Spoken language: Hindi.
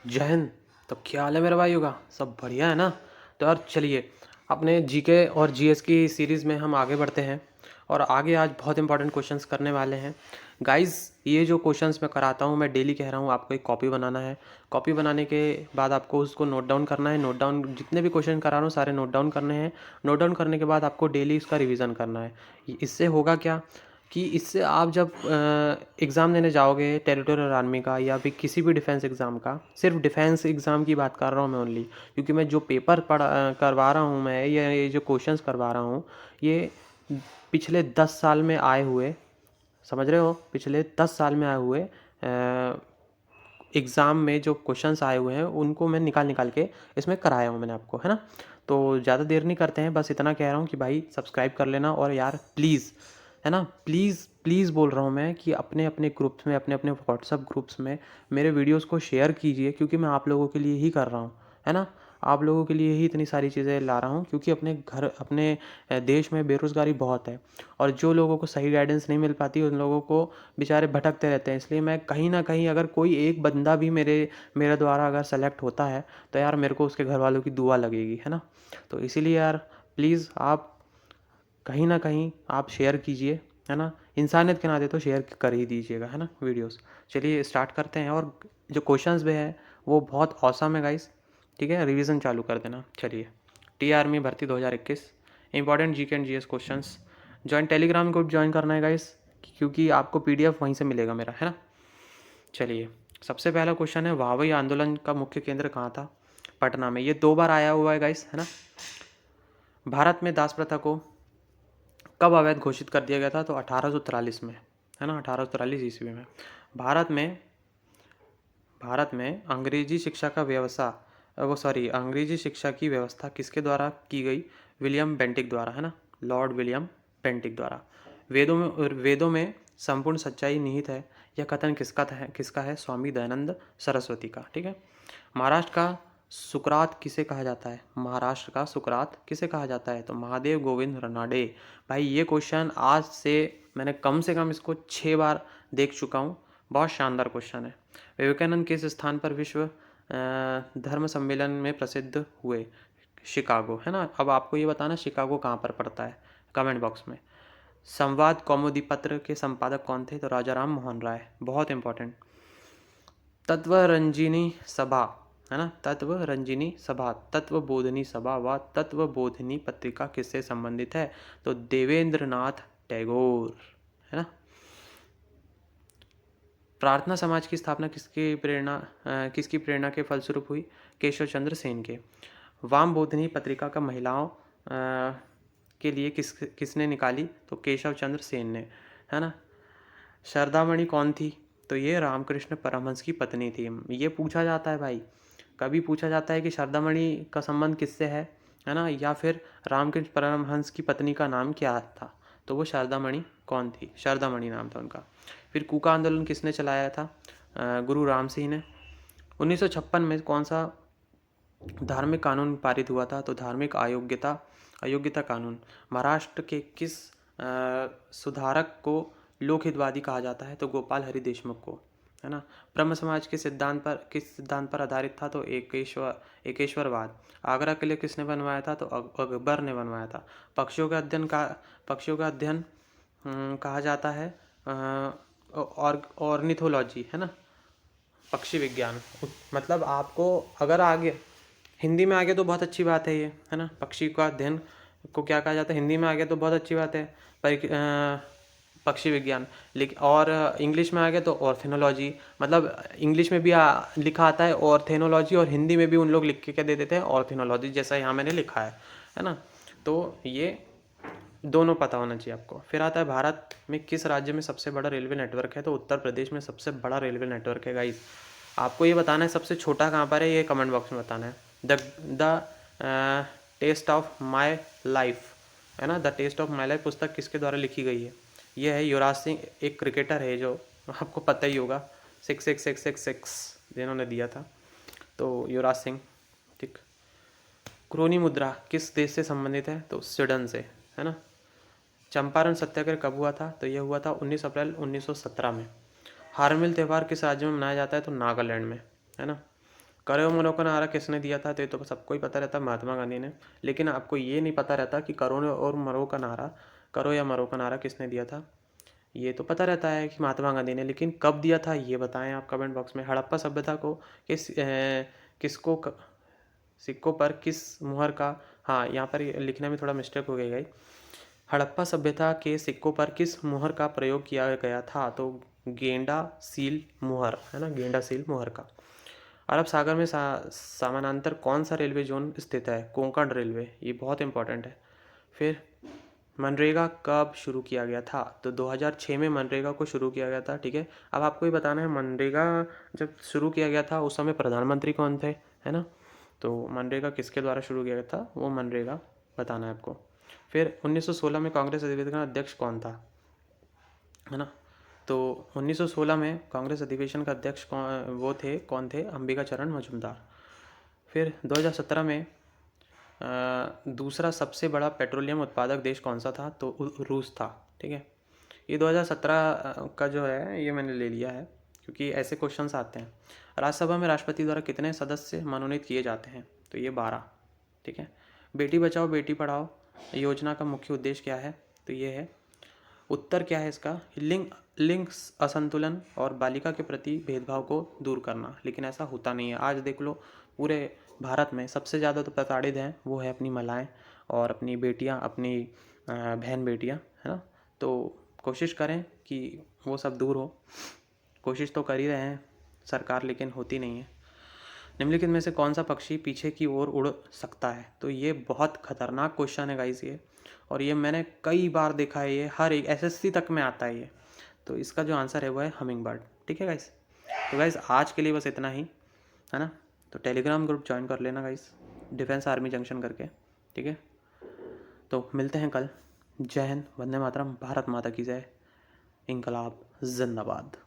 जय हिंद। तो क्या हाल है मेरे भाइयों का? सब बढ़िया है ना? तो यार चलिए, अपने जीके और जीएस की सीरीज़ में हम आगे बढ़ते हैं। और आगे आज बहुत इंपॉर्टेंट क्वेश्चंस करने वाले हैं गाइस। ये जो क्वेश्चंस मैं कराता हूँ, मैं डेली कह रहा हूँ, आपको एक कॉपी बनाना है। कॉपी बनाने के बाद आपको उसको नोट डाउन करना है। नोट डाउन, जितने भी क्वेश्चन करा रहा हूँ सारे नोट डाउन करने हैं। नोट डाउन करने के बाद आपको डेली इसका रिवीजन करना है। इससे होगा क्या कि इससे आप जब एग्ज़ाम देने जाओगे टेरिटोरियल आर्मी का या फिर किसी भी डिफेंस एग्ज़ाम का, सिर्फ डिफेंस एग्ज़ाम की बात कर रहा हूँ मैं ओनली, क्योंकि मैं जो पेपर करवा रहा हूँ मैं, या ये जो क्वेश्चंस करवा रहा हूँ, ये पिछले 10 साल में आए हुए, समझ रहे हो, पिछले 10 साल में आए हुए एग्ज़ाम में जो क्वेश्चंस आए हुए हैं उनको मैं निकाल निकाल के इसमें कराया हूँ मैंने आपको, है ना। तो ज़्यादा देर नहीं करते हैं, बस इतना कह रहा हूँ कि भाई सब्सक्राइब कर लेना। और यार प्लीज़, है ना, प्लीज़ प्लीज़ बोल रहा हूँ मैं कि अपने अपने ग्रुप्स में, अपने अपने व्हाट्सअप ग्रुप्स में मेरे वीडियोस को शेयर कीजिए, क्योंकि मैं आप लोगों के लिए ही कर रहा हूँ, है ना। आप लोगों के लिए ही इतनी सारी चीज़ें ला रहा हूँ, क्योंकि अपने देश में बेरोज़गारी बहुत है। और जो लोगों को सही गाइडेंस नहीं मिल पाती, उन लोगों को बेचारे भटकते रहते हैं। इसलिए मैं कहीं ना कहीं, अगर कोई एक बंदा भी मेरे द्वारा अगर सेलेक्ट होता है, तो यार मेरे को उसके घर वालों की दुआ लगेगी, है ना। तो इसीलिए यार प्लीज़ आप कहीं ना कहीं आप शेयर कीजिए, है ना। इंसानियत के नाते तो शेयर कर ही दीजिएगा, है ना, वीडियोस। चलिए स्टार्ट करते हैं। और जो क्वेश्चंस भी है वो बहुत औसम है गाइस। ठीक है, रिवीजन चालू कर देना। चलिए, टी आर्मी भर्ती 2021, important GK and GS questions. Join Telegram group join करना है गाइस, क्योंकि आपको पीडीएफ वहीं से मिलेगा मेरा, है ना। चलिए, सबसे पहला क्वेश्चन है, वाहवाई आंदोलन का मुख्य केंद्र कहाँ था? पटना में। ये 2 बार आया हुआ है गाइस, है ना। भारत में दास प्रथा को कब अवैध घोषित कर दिया गया था? तो 1843 में, है ना, 1843 ईस्वी में। भारत में भारत में अंग्रेजी शिक्षा का अंग्रेजी शिक्षा की व्यवस्था किसके द्वारा की गई? विलियम बेंटिक द्वारा, है ना, लॉर्ड विलियम बेंटिक द्वारा। वेदों में संपूर्ण सच्चाई निहित है, यह कथन किसका है? स्वामी दयानंद सरस्वती का। ठीक है। महाराष्ट्र का सुकरात किसे कहा जाता है? महाराष्ट्र का सुकरात किसे कहा जाता है? तो महादेव गोविंद रनाडे। भाई ये क्वेश्चन आज से मैंने कम से कम इसको 6 बार देख चुका हूँ। बहुत शानदार क्वेश्चन है। विवेकानंद किस स्थान पर विश्व धर्म सम्मेलन में प्रसिद्ध हुए? शिकागो, है ना। अब आपको ये बताना शिकागो कहाँ पर पड़ता है, कमेंट बॉक्स में। संवाद कौमुदी पत्र के संपादक कौन थे? तो राजा राम मोहन राय। बहुत इंपॉर्टेंट। तत्वरंजिनी सभा, है ना, तत्वरंजिनी सभा, तत्वबोधिनी सभा व तत्वबोधिनी पत्रिका किससे संबंधित है? तो देवेंद्रनाथ टैगोर, है ना। प्रार्थना समाज की स्थापना किसकी प्रेरणा के फलस्वरूप हुई? केशव चंद्र सेन के। वाम बोधिनी पत्रिका का महिलाओं के लिए किसने निकाली? तो केशव चंद्र सेन ने, है ना। शारदामणि कौन थी? तो ये रामकृष्ण परमहंस की पत्नी थी। ये पूछा जाता है भाई, कभी पूछा जाता है कि शारदामणि का संबंध किससे है ना, या फिर रामकृष्ण परमहंस की पत्नी का नाम क्या था? तो वो शारदामणि कौन थी? शारदामणि नाम था उनका। फिर कूका आंदोलन किसने चलाया था? गुरु राम सिंह ने। 1956 में कौन सा धार्मिक कानून पारित हुआ था? तो धार्मिक अयोग्यता कानून। महाराष्ट्र के किस सुधारक को लोकहितवादी कहा जाता है? तो गोपाल हरि देशमुख को, है ना। ब्रह्म समाज के किस सिद्धांत पर आधारित था? तो एकेश्वरवाद। आगरा किले किसने बनवाया था? तो अकबर ने बनवाया था। पक्षियों का अध्ययन कहा जाता है और ऑर्निथोलॉजी, है ना, पक्षी विज्ञान। मतलब आपको अगर आगे हिंदी में आ गया तो बहुत अच्छी बात है ये, है ना। पक्षी का अध्ययन को क्या कहा जाता है? हिंदी में आ गया तो बहुत अच्छी बात है, पक्षी विज्ञान। लेकिन और इंग्लिश में आ गया तो ऑर्थेनोलॉजी। मतलब इंग्लिश में भी लिखा आता है ऑर्थेनोलॉजी, और हिंदी में भी उन लोग लिख के क्या दे देते हैं? ऑर्थेनोलॉजी, जैसा यहाँ मैंने लिखा है ना। तो ये दोनों पता होना चाहिए आपको। फिर आता है, भारत में किस राज्य में सबसे बड़ा रेलवे नेटवर्क है? तो उत्तर प्रदेश में सबसे बड़ा रेलवे नेटवर्क है गाइस। आपको ये बताना है सबसे छोटा कहाँ पर है, ये कमेंट बॉक्स में बताना है। The test of my life, है ना, the test of my life पुस्तक किसके द्वारा लिखी गई है? ये है युवराज सिंह, एक क्रिकेटर है जो आपको पता ही होगा, 66666 जिन्होंने दिया था, तो युवराज सिंह। ठीक। क्रोनी मुद्रा किस देश से संबंधित है? तो स्वीडन से, है ना। चंपारण सत्याग्रह कब हुआ था? तो यह हुआ था 19 अप्रैल 1917 में। हार्नबिल त्यौहार किस राज्य में मनाया जाता है? तो नागालैंड में, है ना। करो मरो का नारा किसने दिया था, तो ये तो सबको ही पता रहता, महात्मा गांधी ने। लेकिन आपको ये नहीं पता रहता कि करो और मरो का नारा, करो या मरो का नारा किसने दिया था। ये तो पता रहता है कि महात्मा गांधी ने, लेकिन कब दिया था ये बताएं आप कमेंट बॉक्स में। हड़प्पा सभ्यता को किसको सिक्कों पर किस मुहर का, हाँ यहाँ पर लिखने में थोड़ा मिस्टेक हो गई। हड़प्पा सभ्यता के सिक्कों पर किस मुहर का प्रयोग किया गया था, तो गेंडा सील मुहर है ना, गेंडा सील मुहर का। अरब सागर में समानांतर कौन सा रेलवे जोन स्थित है, कोंकण रेलवे, ये बहुत इंपॉर्टेंट है। फिर मनरेगा कब शुरू किया गया था, तो 2006 में मनरेगा को शुरू किया गया था। ठीक है, अब आपको ये बताना है मनरेगा जब शुरू किया गया था उस समय प्रधानमंत्री कौन थे, है ना। तो मनरेगा किसके द्वारा शुरू किया गया था, वो मनरेगा बताना है आपको। फिर 1916 में कांग्रेस अधिवेशन का अध्यक्ष कौन था, है ना। तो 1916 में कांग्रेस अधिवेशन का अध्यक्ष कौन थे, अंबिका चरण मजूमदार। फिर 2017 में दूसरा सबसे बड़ा पेट्रोलियम उत्पादक देश कौन सा था, तो रूस था। ठीक है, ये 2017 का जो है ये मैंने ले लिया है क्योंकि ऐसे क्वेश्चंस आते हैं। राज्यसभा में राष्ट्रपति द्वारा कितने सदस्य मनोनीत किए जाते हैं, तो ये 12। ठीक है, बेटी बचाओ बेटी पढ़ाओ योजना का मुख्य उद्देश्य क्या है, तो ये है, उत्तर क्या है इसका, लिंग असंतुलन और बालिका के प्रति भेदभाव को दूर करना। लेकिन ऐसा होता नहीं है। आज देख लो पूरे भारत में सबसे ज़्यादा तो प्रताड़ित हैं वो है अपनी महिलाएं और अपनी बेटियां, अपनी बहन बेटियां, है ना। तो कोशिश करें कि वो सब दूर हो। कोशिश तो कर ही रहे हैं सरकार, लेकिन होती नहीं है। निम्नलिखित में से कौन सा पक्षी पीछे की ओर उड़ सकता है, तो ये बहुत खतरनाक क्वेश्चन है गाइस ये, और ये मैंने कई बार देखा है, ये हर एक एसएससी तक में आता है ये। तो इसका जो आंसर है वो है हमिंग बर्ड। ठीक है गाइस, तो गाइस आज के लिए बस इतना ही, है ना। तो टेलीग्राम ग्रुप ज्वाइन कर लेना गाइस, डिफेंस आर्मी जंक्शन करके। ठीक है, तो मिलते हैं कल। जय हिंद, वंदे मातरम, भारत माता की जय, इनकलाब जिंदाबाद।